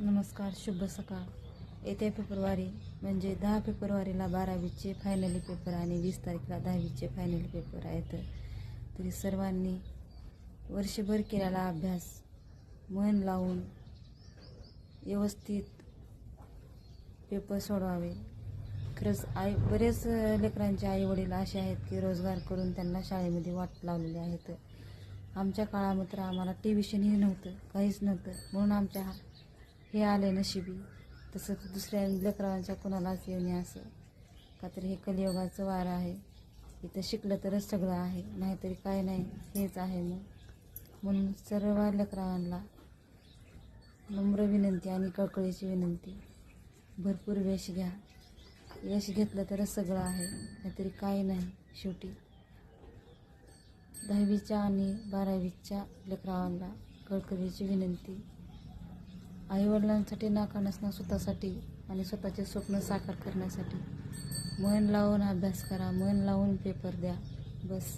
नमस्कार, शुभ सकाळ. येत्या फेब्रुवारी म्हणजे 10 फेब्रुवारीला 12वीचे फायनली पेपर आणि 20 तारखेला 10वीचे फायनली पेपर आहेत. तरी सर्वांनी वर्षभर केलेला अभ्यास मन लावून व्यवस्थित पेपर सोडवावे. खरंच बरेच लेकरांचे आईवडील असे आहेत की रोजगार करून त्यांना शाळेमध्ये वाट लावलेले आहेत. आमच्या काळामध्ये आम्हाला ट्युशनही नव्हतं, काहीच नव्हतं, म्हणून आमच्या हे आले नशिबी. तसं दुसऱ्या लेकरांच्या कुणालाच येऊ नये असं का, तर हे कलियुगाचं वार आहे. इथं शिकलं तरच सगळं आहे, नाहीतरी काय नाही, हेच आहे. म्हणून सर्व लेकरांना नम्र विनंती आणि कळकळीची विनंती, भरपूर यश घ्या. यश घेतलं तरच सगळं आहे, नाहीतरी काय नाही. शेवटी 10वीच्या आणि 12वीच्या लेकरांना कळकळीची विनंती, आईवडिलांसाठी नाका नसणं, स्वतःसाठी आणि स्वतःचे स्वप्न साकार करण्यासाठी मन लावून अभ्यास करा, मन लावून पेपर द्या. बस.